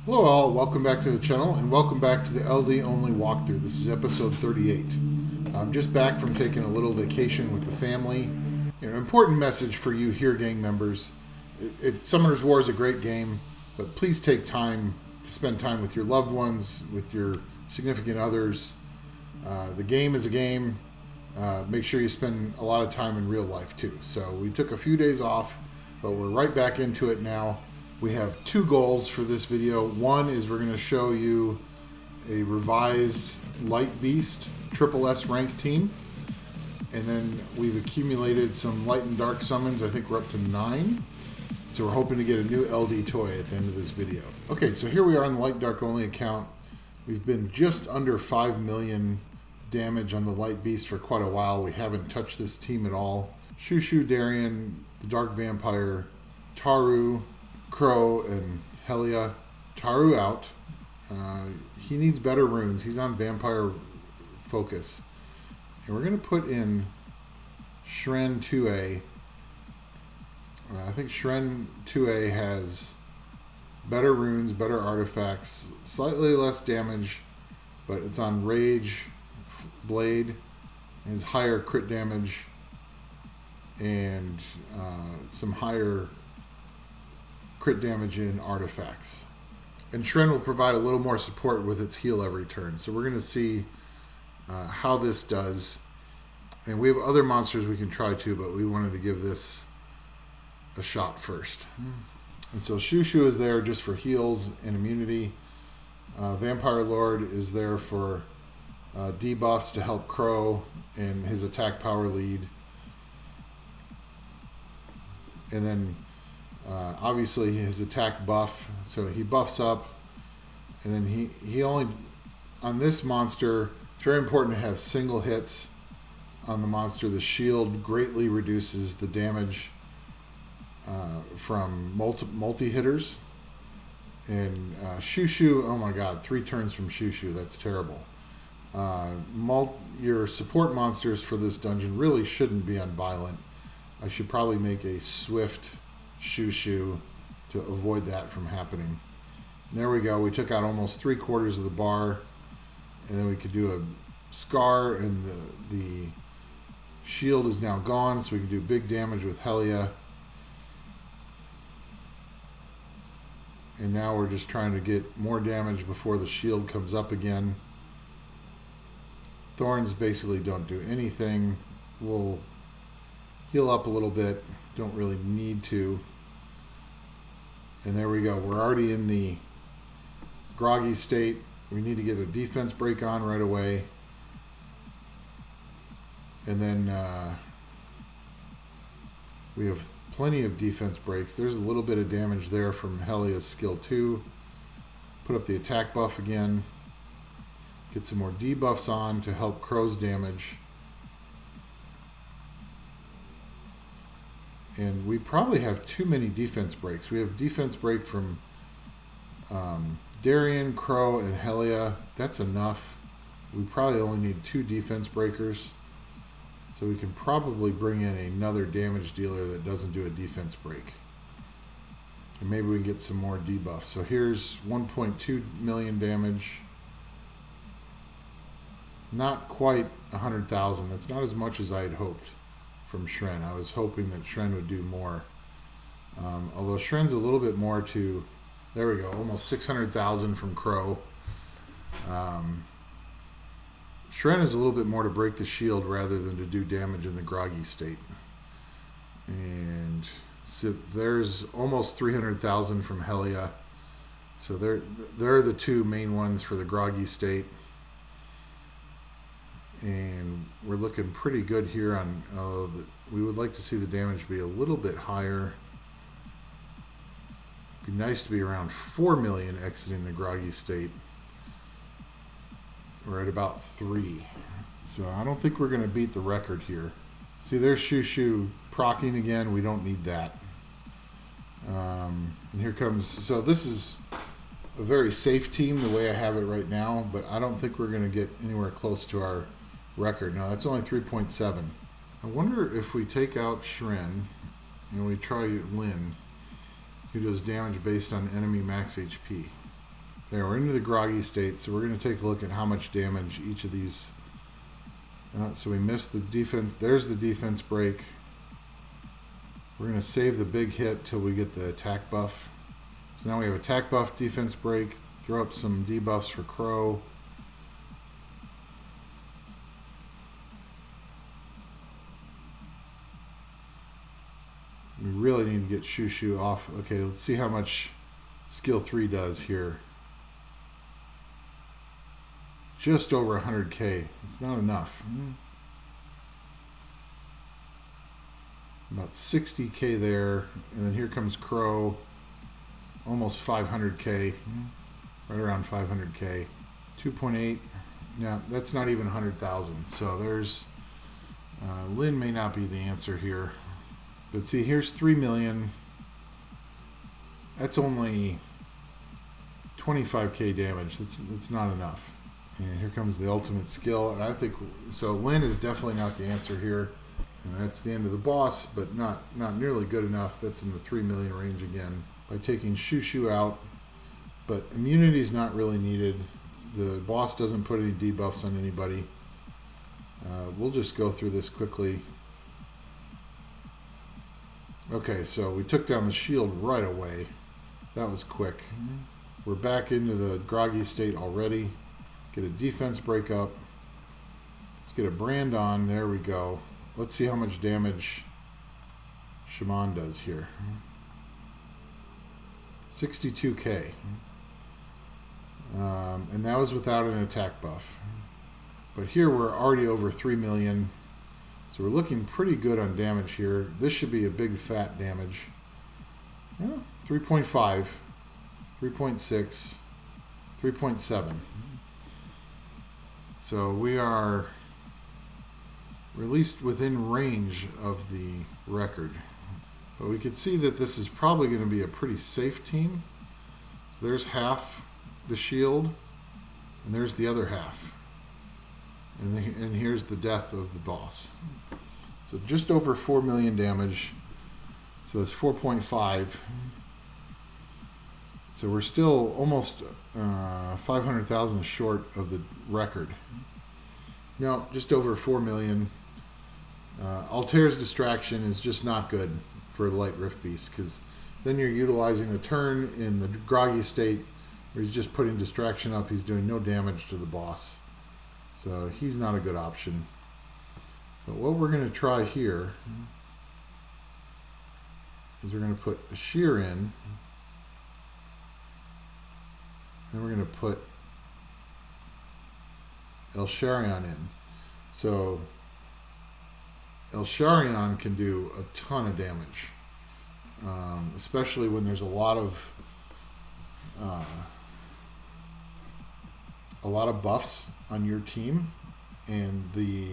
Hello all, welcome back to the channel and welcome back to the LD only walkthrough. This is episode 38. I'm just back from taking a little vacation with the family. Important message for you here, gang members. Summoner's War is a great game, but please take time to spend time with your loved ones, with your significant others. The game is a game. Make sure you spend a lot of time in real life too. So we took a few days off, but we're right back into it now. We have two goals for this video. One is we're going to show you a revised Light Beast Triple S rank team. And then we've accumulated some Light and Dark summons. I think we're up to 9. So we're hoping to get a new LD toy at the end of this video. Okay, so here we are on the Light and Dark only account. We've been just under 5 million damage on the Light Beast for quite a while. We haven't touched this team at all. Shushu, Darien, the Dark Vampire, Taru, Kro, and Hellea. Taru out. He needs better runes. He's on Vampire focus. And we're going to put in Shren 2A. I think Shren 2A has better runes, better artifacts, slightly less damage, but it's on Rage Blade. It has higher crit damage and some higher crit damage in artifacts. And Shren will provide a little more support with its heal every turn. So we're going to see how this does. And we have other monsters we can try too, but we wanted to give this a shot first. And so Shushu is there just for heals and immunity. Vampire Lord is there for debuffs to help Kro and his attack power lead. And then obviously his attack buff, so he buffs up, and then he only, on this monster, it's very important to have single hits on the monster. The shield greatly reduces the damage from multi-hitters. And Shushu, oh my god, 3 turns from Shushu, that's terrible. Your support monsters for this dungeon really shouldn't be on violent. I should probably make a swift Shushu to avoid that from happening. There we go. We took out almost 3/4 of the bar, and then we could do a Scar, and the shield is now gone, so we can do big damage with Hellea. And now we're just trying to get more damage before the shield comes up again. Thorns basically don't do anything. We'll heal up a little bit. Don't really need to. And there we go. We're already in the groggy state. We need to get a defense break on right away. And then we have plenty of defense breaks. There's a little bit of damage there from Hellea's skill 2. Put up the attack buff again. Get some more debuffs on to help Kro's damage. And we probably have too many defense breaks. We have defense break from Darien, Kro, and Hellea. That's enough. We probably only need 2 defense breakers. So we can probably bring in another damage dealer that doesn't do a defense break. And maybe we can get some more debuffs. So here's 1.2 million damage. Not quite 100,000. That's not as much as I had hoped from Shren. I was hoping that Shren would do more. Although Shren's a little bit more to, there we go, almost 600,000 from Kro. Shren is a little bit more to break the shield rather than to do damage in the groggy state. And so there's almost 300,000 from Hellea. So they're the 2 main ones for the groggy state. And we're looking pretty good here on, we would like to see the damage be a little bit higher. Be nice to be around 4 million exiting the groggy state. We're at about 3. So I don't think we're going to beat the record here. See, there's Shushu proccing again. We don't need that. And here comes, so this is a very safe team the way I have it right now, but I don't think we're going to get anywhere close to our record. No, that's only 3.7. I wonder if we take out Shren and we try Lin, who does damage based on enemy max HP. There, we're into the groggy state, so we're going to take a look at how much damage each of these... so we missed the defense. There's the defense break. We're going to save the big hit till we get the attack buff. So now we have attack buff, defense break, throw up some debuffs for Kro. We really need to get Shushu off. Okay, let's see how much skill 3 does here. Just over 100k. It's not enough. About 60k there, and then here comes Kro. Almost 500k. Right around 500k. 2.8. No, that's not even 100,000. So there's... Lin may not be the answer here. But see, here's 3 million. That's only 25k damage. That's not enough. And here comes the ultimate skill. And I think, so Lin is definitely not the answer here. And that's the end of the boss, but not nearly good enough. That's in the 3 million range again. By taking Shushu out. But immunity is not really needed. The boss doesn't put any debuffs on anybody. We'll just go through this quickly. Okay, so we took down the shield right away. That was quick. We're back into the groggy state already. Get a defense break up. Let's get a brand on. There we go. Let's see how much damage Shaman does here. 62k. And that was without an attack buff. But here we're already over 3 million. So we're looking pretty good on damage here. This should be a big fat damage. Yeah, 3.5, 3.6, 3.7. So we're at least within range of the record. But we could see that this is probably going to be a pretty safe team. So there's half the shield, and there's the other half. And here's the death of the boss. So just over 4 million damage. So that's 4.5. So we're still almost 500,000 short of the record. No, just over 4 million. Altair's distraction is just not good for the Light Rift Beast, because then you're utilizing a turn in the groggy state where he's just putting distraction up. He's doing no damage to the boss. So he's not a good option. But what we're going to try here is we're going to put Eshir in. Then we're going to put Elsharion in. So Elsharion can do a ton of damage. Especially when there's a lot of buffs on your team, and the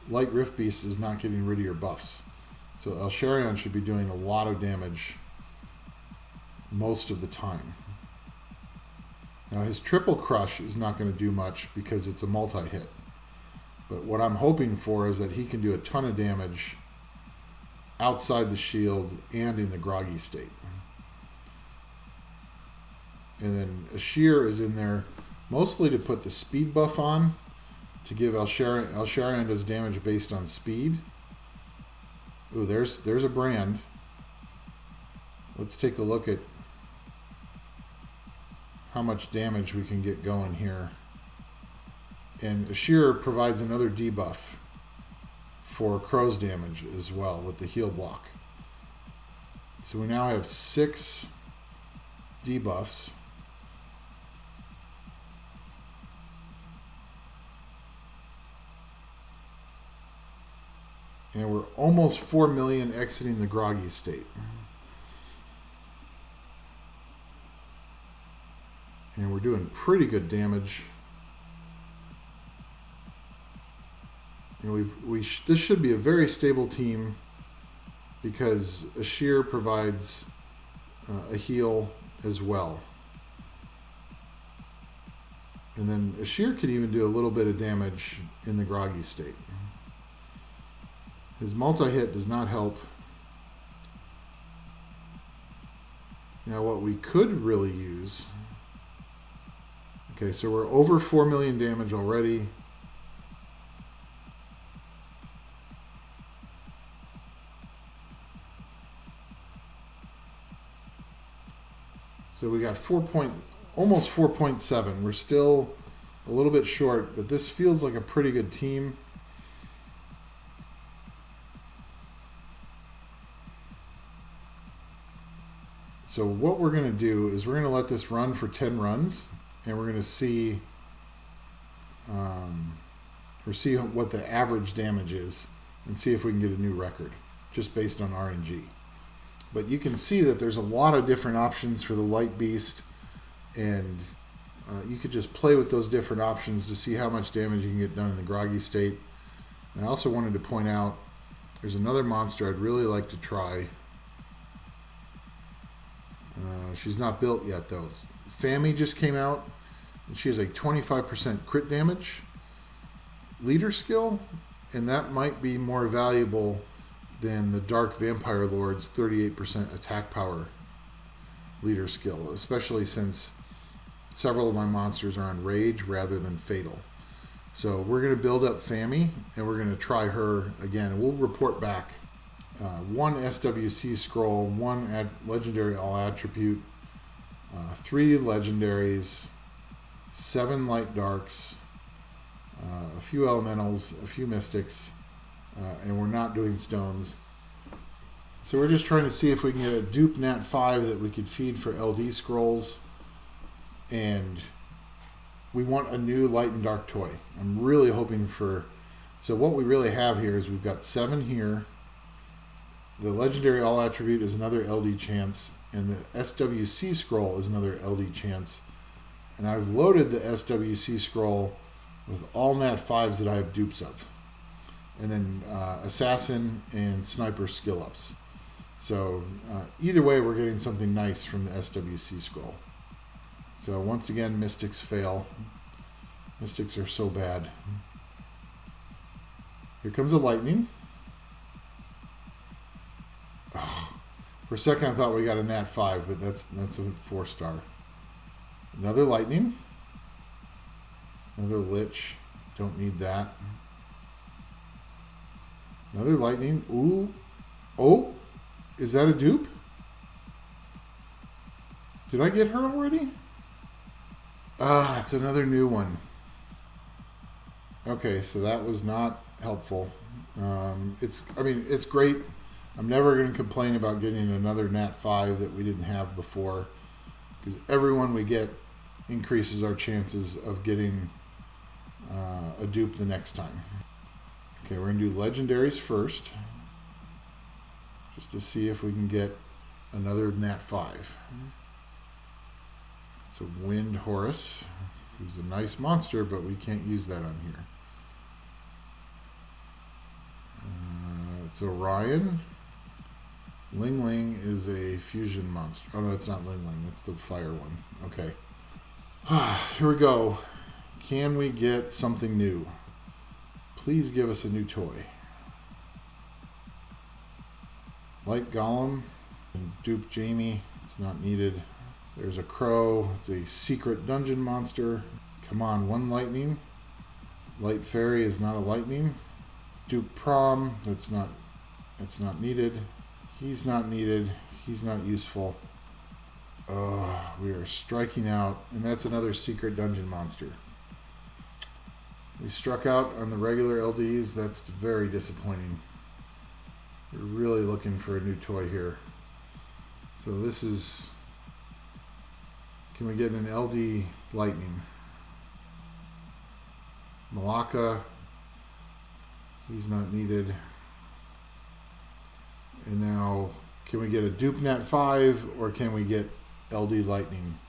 Light Rift Beast is not getting rid of your buffs. So Elsharion should be doing a lot of damage most of the time. Now his triple crush is not going to do much because it's a multi-hit. But what I'm hoping for is that he can do a ton of damage outside the shield and in the groggy state. And then Eshir is in there mostly to put the speed buff on, to give Elsharion does damage based on speed. Ooh, there's a brand. Let's take a look at how much damage we can get going here. And Eshir provides another debuff for Kro's damage as well with the heal block. So we now have 6 debuffs. And we're almost 4 million exiting the groggy state. And we're doing pretty good damage. And this should be a very stable team because Eshir provides a heal as well. And then Eshir could even do a little bit of damage in the groggy state. His multi-hit does not help. Now what we could really use Okay, so we're over 4 million damage already. So we got almost 4.7. We're still a little bit short, but this feels like a pretty good team. So what we're going to do is we're going to let this run for 10 runs, and we're going to see what the average damage is and see if we can get a new record just based on RNG. But you can see that there's a lot of different options for the Light Beast, and you could just play with those different options to see how much damage you can get done in the groggy state. And I also wanted to point out there's another monster I'd really like to try. She's not built yet though. Fami just came out, and she has a 25% crit damage leader skill, and that might be more valuable than the Dark Vampire Lord's 38% attack power leader skill, especially since several of my monsters are on Rage rather than Fatal. So we're going to build up Fami, and we're going to try her again, and we'll report back. 1 SWC scroll, 1 legendary all attribute, 3 legendaries, 7 light darks, a few elementals, a few mystics, and we're not doing stones. So we're just trying to see if we can get a dupe nat 5 that we could feed for LD scrolls, and we want a new light and dark toy. I'm really hoping for, so what we really have here is we've got 7 here. The legendary all attribute is another LD chance, and the SWC scroll is another LD chance. And I've loaded the SWC scroll with all nat 5s that I have dupes of, and then assassin and sniper skill ups. So either way, we're getting something nice from the SWC scroll. So once again, mystics fail. Mystics are so bad. Here comes a lightning. Oh, for a second I thought we got a nat 5, but that's a 4-star. Another lightning. Another lich. Don't need that. Another lightning. Ooh. Oh, is that a dupe? Did I get her already? Ah, it's another new one. Okay, so that was not helpful. It's great. I'm never going to complain about getting another nat 5 that we didn't have before, because every one we get increases our chances of getting a dupe the next time. Okay, we're going to do legendaries first, just to see if we can get another nat 5. It's a Wind Horus, who's a nice monster, but we can't use that on here. It's Orion. Ling Ling is a fusion monster. Oh no, it's not Ling Ling, that's the fire one. Okay. Here we go. Can we get something new? Please give us a new toy. Light Golem and dupe Jamie. It's not needed. There's a Kro. It's a secret dungeon monster. Come on, 1 lightning. Light Fairy is not a lightning. Dupe Prom. That's not needed. He's not needed. He's not useful. Oh, we are striking out, and that's another secret dungeon monster. We struck out on the regular LDs. That's very disappointing. We're really looking for a new toy here. So this is... Can we get an LD lightning? Malaka. He's not needed. And now, can we get a dupe nat 5, or can we get LD lightning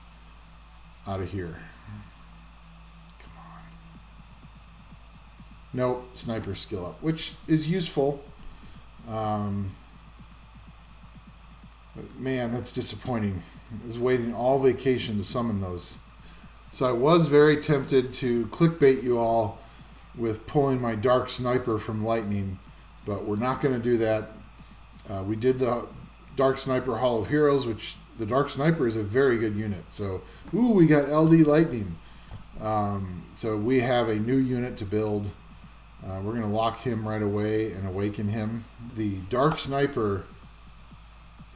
out of here? Come on. Nope, sniper skill up, which is useful. But man, that's disappointing. I was waiting all vacation to summon those. So I was very tempted to clickbait you all with pulling my Dark Sniper from Lightning, but we're not going to do that. We did the Dark Sniper Hall of Heroes, which the Dark Sniper is a very good unit. So, ooh, we got LD Lightning. So we have a new unit to build. We're going to lock him right away and awaken him. The Dark Sniper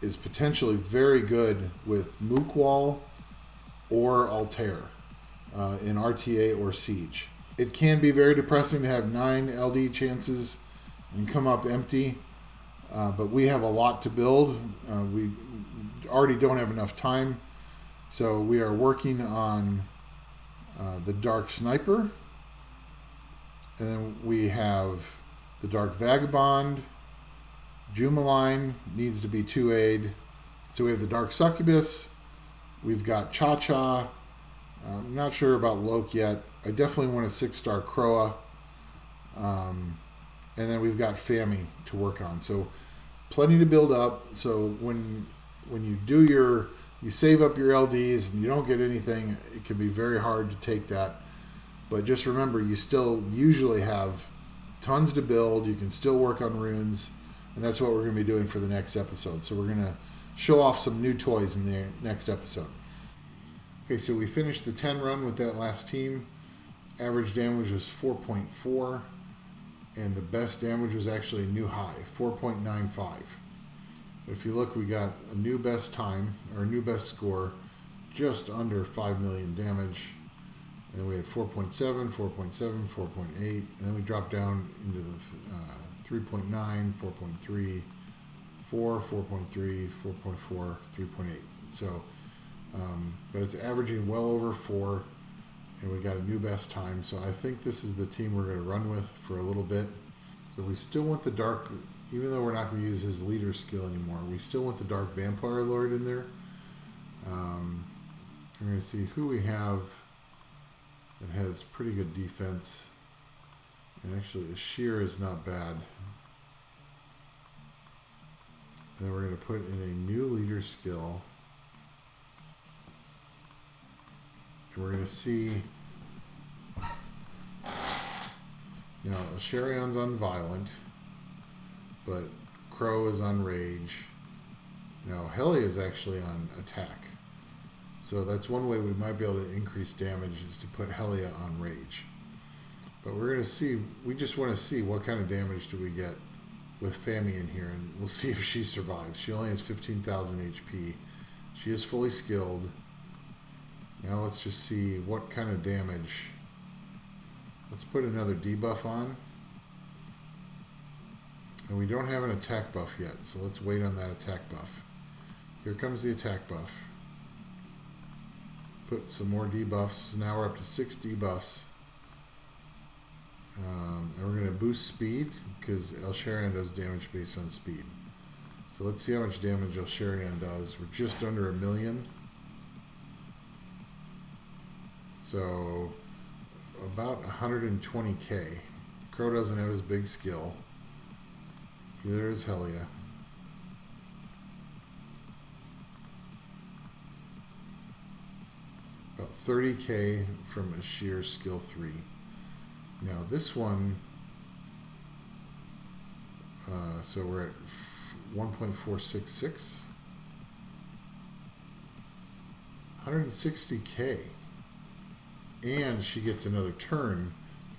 is potentially very good with Mookwall or Altair in RTA or Siege. It can be very depressing to have 9 LD chances and come up empty, but we have a lot to build. We already don't have enough time, so we are working on the Dark Sniper, and then we have the Dark Vagabond. Jumaline needs to be 2-aid. So we have the Dark Succubus. We've got Cha-Cha. I'm not sure about Loke yet. I definitely want a 6-star Kroa. And then we've got Fami to work on. So plenty to build up. So when you do you save up your LDs and you don't get anything, it can be very hard to take that. But just remember, you still usually have tons to build. You can still work on runes. And that's what we're going to be doing for the next episode. So we're going to show off some new toys in the next episode. Okay, so we finished the 10 run with that last team. Average damage was 4.4. And the best damage was actually a new high, 4.95. If you look, we got a new best time, or a new best score, just under 5 million damage. And then we had 4.7, 4.7, 4.8. And then we dropped down into the 3.9, 4.3, 4, 4.3, 4.4, 3.8. So, but it's averaging well over 4, and we got a new best time. So I think this is the team we're going to run with for a little bit. So we still want the Dark, even though we're not going to use his leader skill anymore, we still want the Dark Vampire Lord in there. I'm going to see who we have that has pretty good defense. And actually, Eshir is not bad. And then we're going to put in a new leader skill. And we're going to see, Elsharion's on Violent, but Kro is on Rage. Now, Hellea is actually on Attack. So that's one way we might be able to increase damage, is to put Hellea on Rage. But we're going to see, we just want to see what kind of damage do we get with Fami in here, and we'll see if she survives. She only has 15,000 HP. She is fully skilled. Now let's just see what kind of damage. Let's put another debuff on. And we don't have an attack buff yet, so let's wait on that attack buff. Here comes the attack buff. Put some more debuffs. Now we're up to 6 debuffs. And we're going to boost speed, because Elsharion does damage based on speed. So let's see how much damage Elsharion does. We're just under 1 million. So about 120k. Kro doesn't have his big skill. Either is Hellea. About 30k from Eshir skill 3. Now this one, so we're at 1.466, 160k, and she gets another turn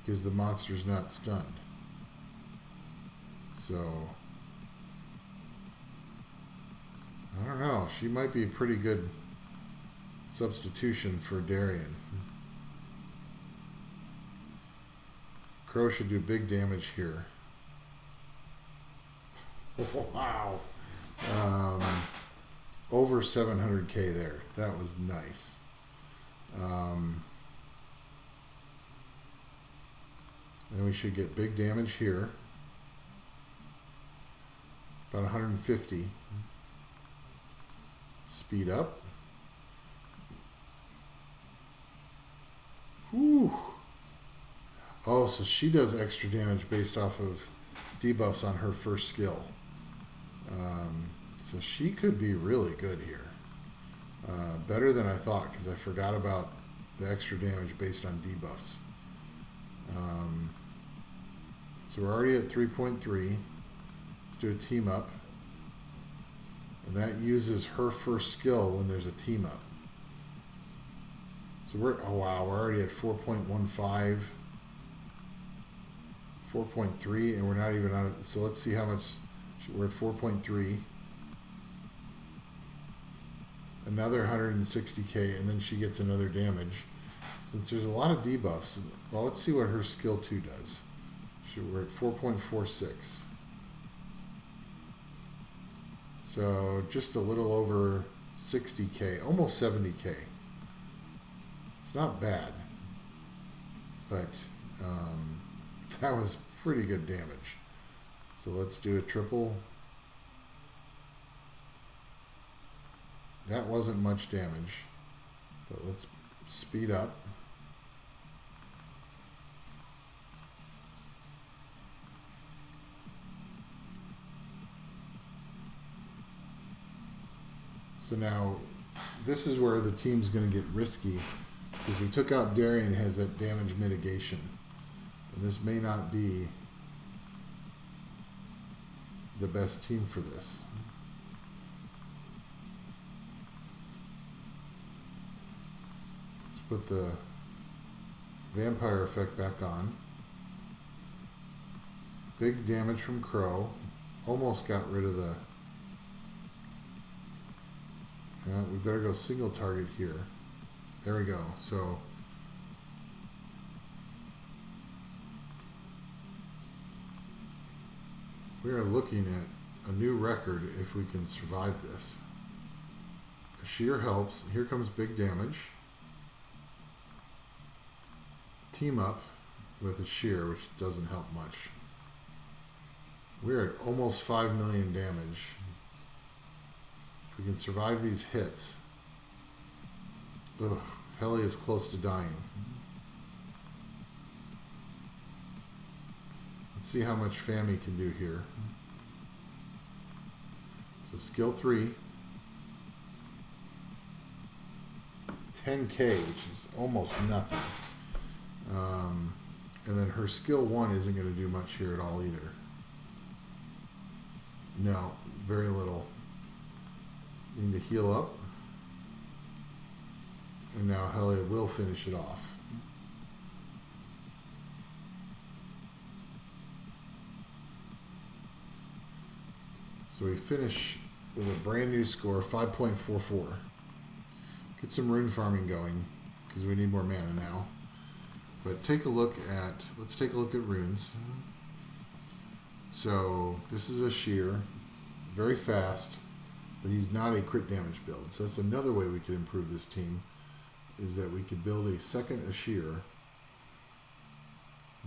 because the monster's not stunned. So I don't know, she might be a pretty good substitution for Darian. Kro should do big damage here. Wow. Over 700k there. That was nice. Then we should get big damage here. About 150. Speed up. Whew. Oh, so she does extra damage based off of debuffs on her first skill. So she could be really good here. Better than I thought, because I forgot about the extra damage based on debuffs. So we're already at 3.3. Let's do a team up. And that uses her first skill when there's a team up. So oh wow, we're already at 4.15, 4.3, and we're not even on it. So let's see how much. We're at 4.3. Another 160k, and then she gets another damage. Since there's a lot of debuffs, well, let's see what her skill 2 does. We're at 4.46. So just a little over 60k, almost 70k. It's not bad, but that was pretty good damage. So let's do a triple. That wasn't much damage, but let's speed up. So now, this is where the team's going to get risky, because we took out Darian, has that damage mitigation. And this may not be the best team for this. Let's put the vampire effect back on. Big damage from Kro. Almost got rid of the... Yeah, we better go single target here. There we go. So we are looking at a new record if we can survive this. Eshir helps. Here comes big damage. Team up with Eshir, which doesn't help much. We're at almost 5 million damage. If we can survive these hits. Ugh, Hellea is close to dying. Let's see how much Fami can do here. So skill 3. 10k, which is almost nothing. And then her skill 1 isn't going to do much here at all either. No, very little. Need to heal up. And now Hellea will finish it off. So we finish with a brand new score, 5.44. Get some rune farming going, because we need more mana now. But take a look at, let's take a look at runes. So this is Eshir, very fast. But he's not a crit damage build. So that's another way we could improve this team, is that we could build a second Eshir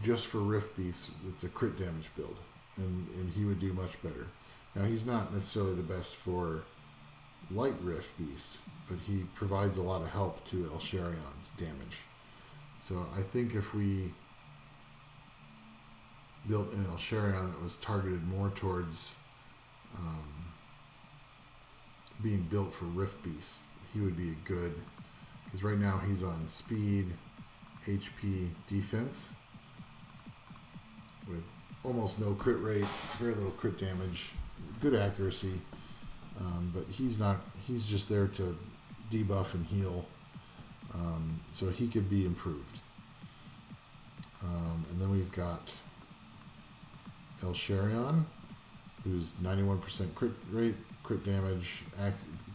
just for Rift Beast. It's a crit damage build, and he would do much better. Now, he's not necessarily the best for light Rift Beast, but he provides a lot of help to Elsharion's damage. So I think if we built an Elsharion that was targeted more towards being built for Rift Beasts, he would be a good, because right now he's on speed, HP, defense, with almost no crit rate, very little crit damage, good accuracy, but he's just there to debuff and heal, so he could be improved. And then we've got Elsharion, who's 91% crit rate, crit damage,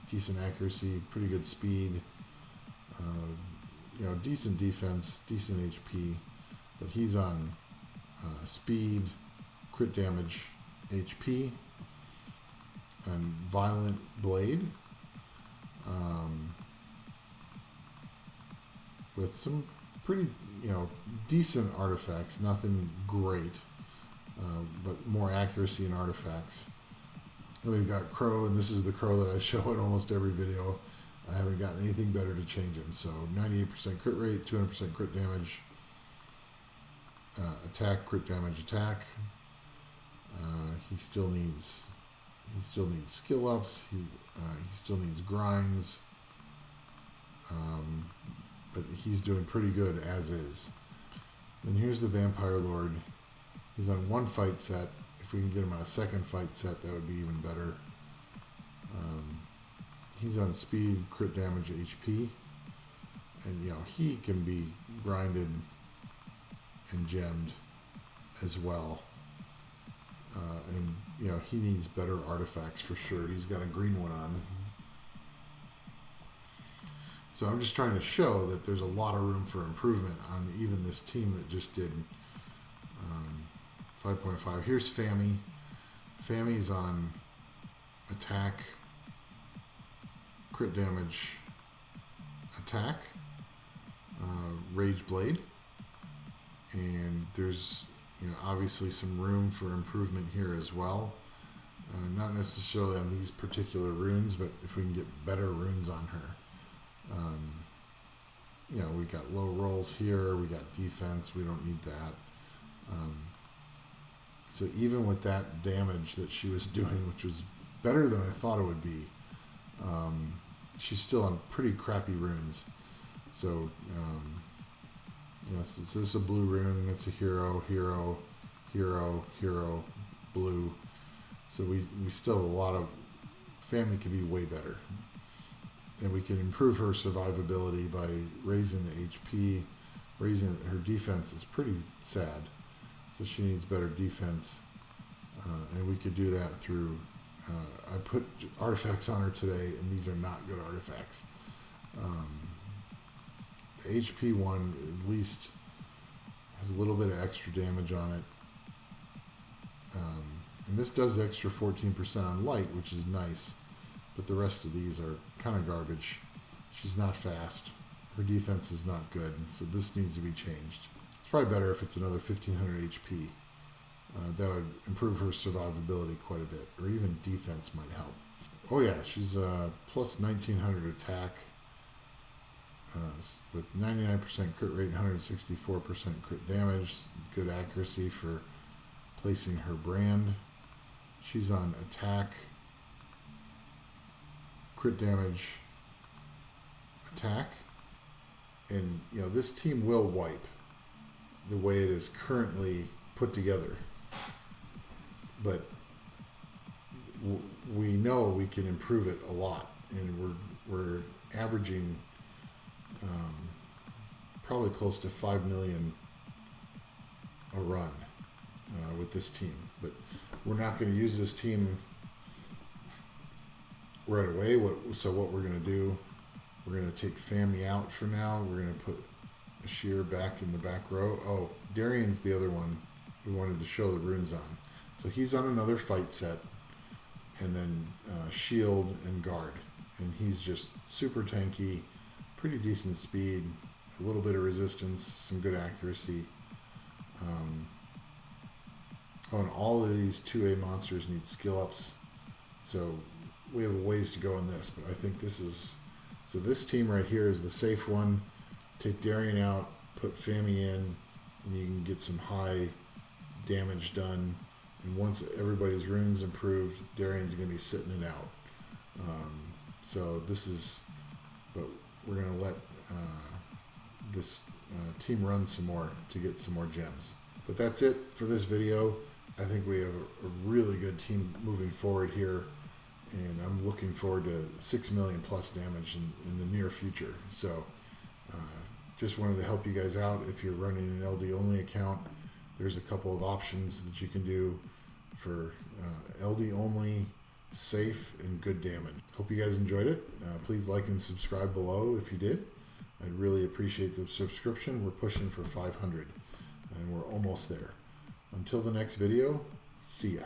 decent accuracy, pretty good speed, decent defense, decent HP, but he's on speed, crit damage, HP, and violent blade, with some pretty decent artifacts, nothing great, but more accuracy in artifacts. Then we've got Kro, and this is the Kro that I show in almost every video. I haven't gotten anything better to change him. So 98% crit rate, 200% crit damage, attack, crit damage, attack. He still needs skill ups. He still needs grinds. But he's doing pretty good as is. Then here's the Vampire Lord. He's on one fight set. If we can get him on a second fight set, that would be even better. He's on speed, crit damage, HP, And he can be grinded and gemmed as well. And he needs better artifacts for sure. He's got a green one on. So I'm just trying to show that there's a lot of room for improvement on even this team that just did 5.5. Here's Fami. Fami's on attack, crit damage, attack, Rage Blade, and there's obviously some room for improvement here as well. Not necessarily on these particular runes, but if we can get better runes on her. We got low rolls here, we got defense, we don't need that. So even with that damage that she was doing, which was better than I thought it would be, she's still on pretty crappy runes. So, so this is a blue rune, it's a hero, hero, hero, hero, blue. So we still have a lot of, Fami could be way better. And we can improve her survivability by raising the HP, raising her defense is pretty sad. So she needs better defense. And we could do that through, I put artifacts on her today, and these are not good artifacts. The HP one at least has a little bit of extra damage on it. And this does extra 14% on light, which is nice. But the rest of these are kind of garbage. She's not fast. Her defense is not good, so this needs to be changed. It's probably better if it's another 1500 HP. That would improve her survivability quite a bit, or even defense might help. Oh yeah, she's plus 1900 attack with 99% crit rate, 164% crit damage, good accuracy for placing her brand. She's on attack, crit damage, attack, and this team will wipe the way it is currently put together, but we know we can improve it a lot, and we're averaging probably close to 5 million a run with this team. But we're not going to use this team right away. So what we're going to do, we're going to take Fami out for now. We're going to put Eshir back in the back row. Oh, Darian's the other one we wanted to show the runes on. So he's on another fight set, and then shield and guard, and he's just super tanky, pretty decent speed, a little bit of resistance, some good accuracy. And all of these 2A monsters need skill ups, so we have a ways to go in this, but I think this team right here is the safe one. Take Darian out, put Fami in, and you can get some high damage done. And once everybody's runes improved, Darian's going to be sitting it out. But we're going to let this team run some more to get some more gems. But that's it for this video. I think we have a really good team moving forward here, and I'm looking forward to 6 million plus damage in the near future. So just wanted to help you guys out. If you're running an LD only account, there's a couple of options that you can do for LD only, safe, and good damage. Hope you guys enjoyed it. Please like and subscribe below if you did. I'd really appreciate the subscription. We're pushing for 500, and we're almost there. Until the next video, see ya.